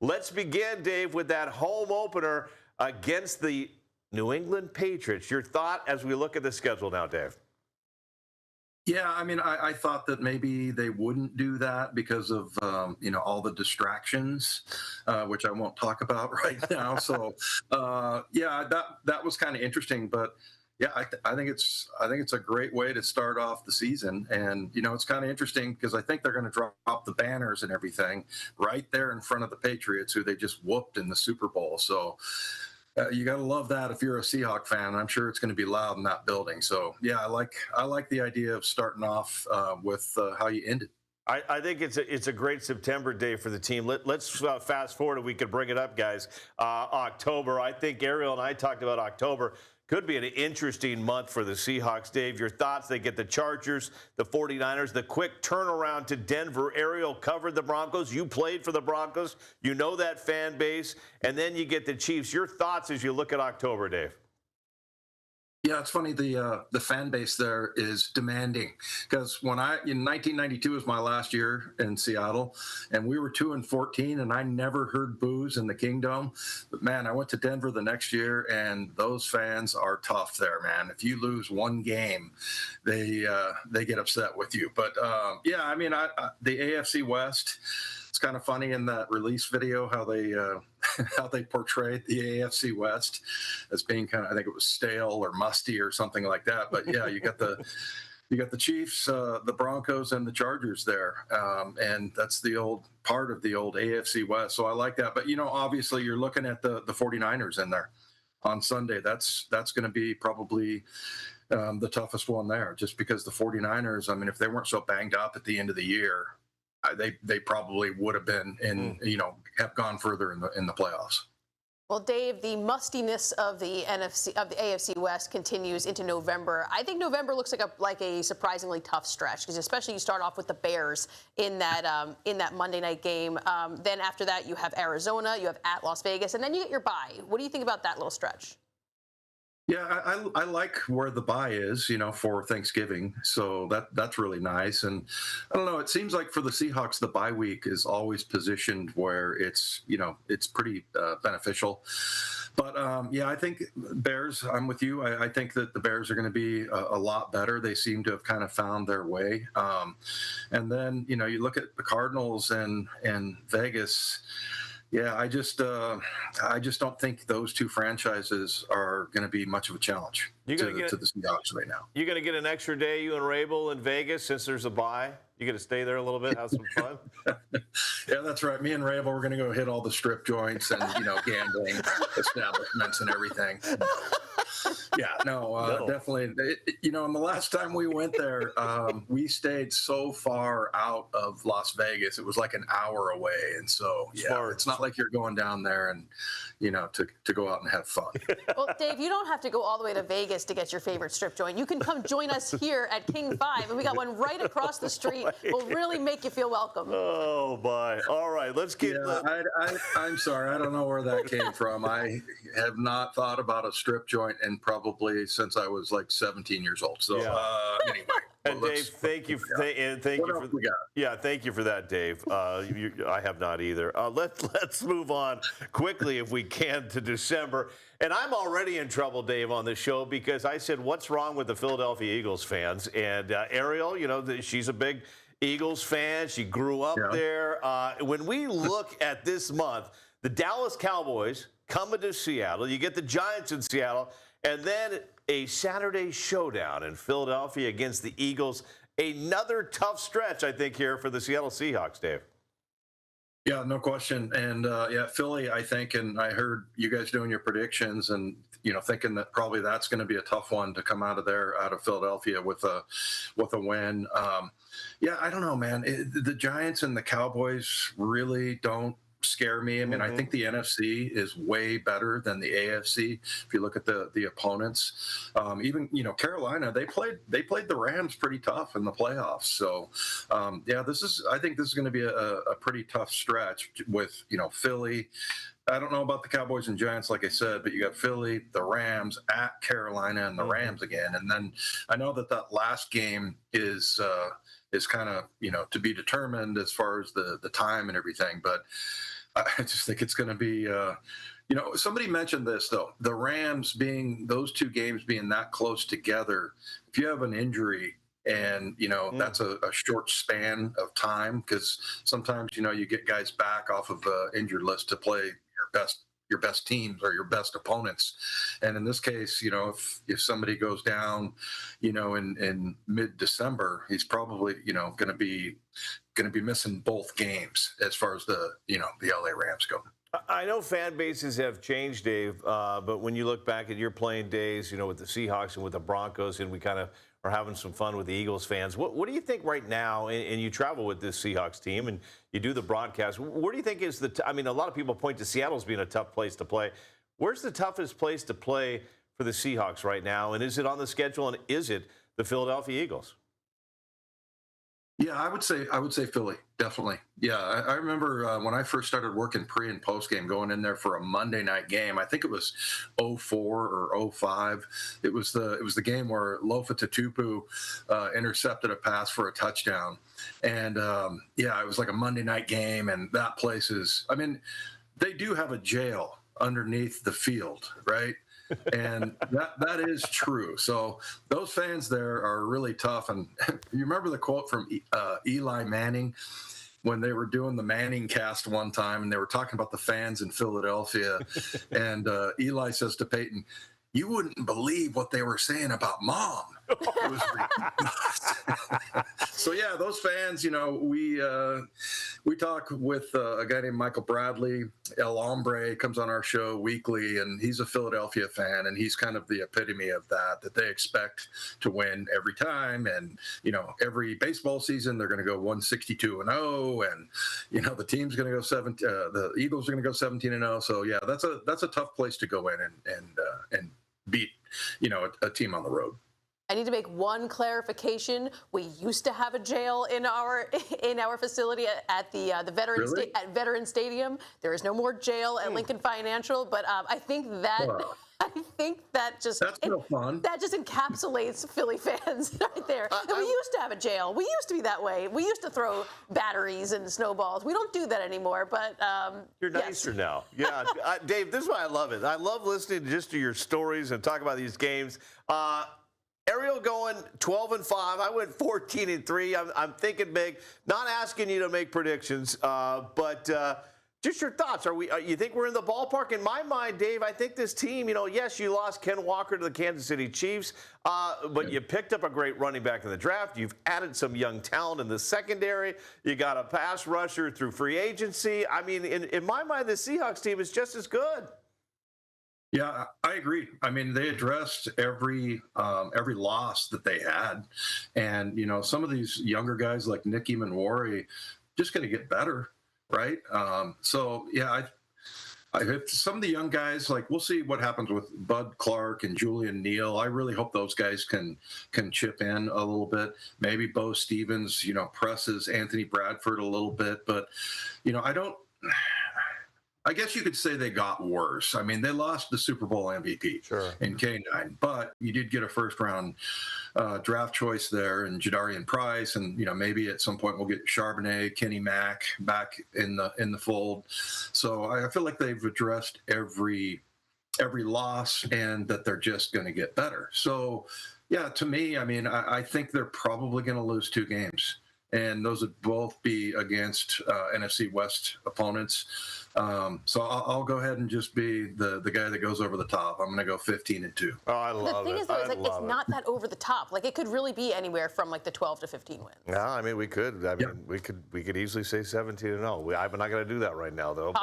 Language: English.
Let's begin, Dave, with that home opener against the New England Patriots. Your thought as we look at the schedule now, Dave? Yeah, I mean, I thought that maybe they wouldn't do that because of all the distractions, which I won't talk about right now. So yeah, that was kind of interesting, but yeah, I think it's a great way to start off the season, and it's kind of interesting because I think they're going to drop the banners and everything right there in front of the Patriots, who they just whooped in the Super Bowl. So you got to love that if you're a Seahawk fan. I'm sure it's going to be loud in that building. So yeah, I like the idea of starting off with how you ended. I think it's a great September day for the team. Let's fast forward, and we could bring it up, guys. October. I think Ariel and I talked about October. Could be an interesting month for the Seahawks. Dave, your thoughts? They get the Chargers, the 49ers, the quick turnaround to Denver. Ariel covered the Broncos. You played for the Broncos. You know that fan base. And then you get the Chiefs. Your thoughts as you look at October, Dave? Yeah, it's funny. The fan base there is demanding because in 1992 was my last year in Seattle, and we were 2-14, and I never heard boos in the Kingdom. But man, I went to Denver the next year, and those fans are tough there, man. If you lose one game, they get upset with you. But yeah, I mean, the AFC West. It's kind of funny in that release video how they how they portrayed the AFC West as being kind of, I think it was stale or musty or something like that. But yeah, you got the Chiefs, the Broncos, and the Chargers there, and that's the old part of the old AFC West. So I like that. But obviously you're looking at the 49ers in there on Sunday. That's going to be probably the toughest one there, just because the 49ers. I mean, if they weren't so banged up at the end of the year, they probably would have been have gone further in the playoffs. Well, Dave, the mustiness of the AFC West continues into November. I think November looks like a surprisingly tough stretch because especially you start off with the Bears in that Monday night game. Then after that you have Arizona, you have at Las Vegas, and then you get your bye. What do you think about that little stretch? Yeah, I like where the bye is, for Thanksgiving. So that's really nice. And I don't know, it seems like for the Seahawks, the bye week is always positioned where it's pretty beneficial. But yeah, I think Bears, I'm with you. I think that the Bears are going to be a lot better. They seem to have kind of found their way. And then, you look at the Cardinals and Vegas. Yeah, I just don't think those two franchises are going to be much of a challenge to the Seahawks right now. You're going to get an extra day, you and Rabel in Vegas, since there's a bye. You going to stay there a little bit, have some fun? Yeah, that's right. Me and Rabel, we're going to go hit all the strip joints and gambling establishments and everything. Yeah, no, definitely. And the last time we went there, we stayed so far out of Las Vegas. It was like an hour away. And so, yeah, it's not like you're going down there and, to go out and have fun. Well, Dave, you don't have to go all the way to Vegas to get your favorite strip joint. You can come join us here at King 5, and we got one right across the street. We'll really make you feel welcome. Oh, my. All right, let's get... Yeah, I'm sorry. I don't know where that came from. I have not thought about a strip joint in probably since I was like 17 years old. So anyway. And Dave, thank you for that, Dave. I have not either. Let's move on quickly, if we can, to December. And I'm already in trouble, Dave, on this show because I said, "What's wrong with the Philadelphia Eagles fans?" And Ariel, she's a big Eagles fan. She grew up there. When we look at this month, the Dallas Cowboys coming to Seattle. You get the Giants in Seattle, and then a Saturday showdown in Philadelphia against the Eagles. Another tough stretch, I think, here for the Seattle Seahawks, Dave. Yeah, no question. And yeah, Philly, I think, and I heard you guys doing your predictions and, thinking that probably that's going to be a tough one to come out of Philadelphia with a win. Yeah, I don't know, man. The Giants and the Cowboys really don't scare me. I mean, I think the NFC is way better than the AFC. If you look at the opponents, even Carolina, they played the Rams pretty tough in the playoffs. So yeah, I think this is going to be a pretty tough stretch with Philly. I don't know about the Cowboys and Giants, like I said, but you got Philly, the Rams, at Carolina, and the Rams again. And then I know that last game is kind of to be determined as far as the time and everything, but I just think it's going to be, somebody mentioned this though, the Rams being those two games being that close together. If you have an injury and, that's a short span of time, because sometimes, you get guys back off of the injured list to play your best teams or your best opponents. And in this case, if somebody goes down, in mid-December, he's probably, going to be missing both games as far as the LA Rams go. I know fan bases have changed, Dave, but when you look back at your playing days, with the Seahawks and with the Broncos, and we kind of are having some fun with the Eagles fans, what do you think right now, and you travel with this Seahawks team and you do the broadcast, where do you think is a lot of people point to Seattle as being a tough place to play. Where's the toughest place to play for the Seahawks right now, and is it on the schedule, and is it the Philadelphia Eagles? Yeah, I would say Philly, definitely. Yeah, I remember when I first started working pre and post game, going in there for a Monday night game. I think it was 04 or 05. It was the game where Lofa Tatupu intercepted a pass for a touchdown, and it was like a Monday night game, and that place is. They do have a jail underneath the field, right? And that is true. So those fans there are really tough. And you remember the quote from Eli Manning when they were doing the Manning cast one time, and they were talking about the fans in Philadelphia. And Eli says to Peyton, "You wouldn't believe what they were saying about Mom." It was ridiculous. So yeah, those fans, we talk with a guy named Michael Bradley. El Hombre comes on our show weekly, and he's a Philadelphia fan, and he's kind of the epitome of that they expect to win every time. And, every baseball season, they're going to go 162-0, and, the team's going to go the Eagles are going to go 17-0. So yeah, that's a tough place to go in and beat, a team on the road. I need to make one clarification. We used to have a jail in our facility at the Veterans Really? At Veterans Stadium. There is no more jail at Lincoln Financial, but I think that just that's no fun. That just encapsulates Philly fans right there. We used to have a jail. We used to be that way. We used to throw batteries and snowballs. We don't do that anymore. But you're nicer now. Yeah, Dave, this is why I love it. I love listening just to your stories and talk about these games. Ariel going 12-5. I went 14-3. I'm thinking big. Not asking you to make predictions, but just your thoughts. You think we're in the ballpark? In my mind, Dave, I think this team. Yes, you lost Ken Walker to the Kansas City Chiefs, but you picked up a great running back in the draft. You've added some young talent in the secondary. You got a pass rusher through free agency. In my mind, the Seahawks team is just as good. Yeah, I agree. They addressed every loss that they had, and some of these younger guys like Nicky Manwari just going to get better, right? So yeah, I some of the young guys, like, we'll see what happens with Bud Clark and Julian Neal. I really hope those guys can chip in a little bit. Maybe Bo Stevens, presses Anthony Bradford a little bit, but I guess you could say they got worse. They lost the Super Bowl MVP in K9, but you did get a first-round draft choice there in Jadarian Price, and maybe at some point we'll get Charbonnet, Kenny Mack back in the fold. So I feel like they've addressed every loss, and that they're just going to get better. So yeah, to me, I think they're probably going to lose 2 games. And those would both be against NFC West opponents. So I'll go ahead and just be the guy that goes over the top. I'm going to go 15-2. Oh, I love it. The thing is, though, it's not that over the top. Like, it could really be anywhere from the 12 to 15 wins. Yeah, we could. We could easily say 17-0. I'm not going to do that right now, though.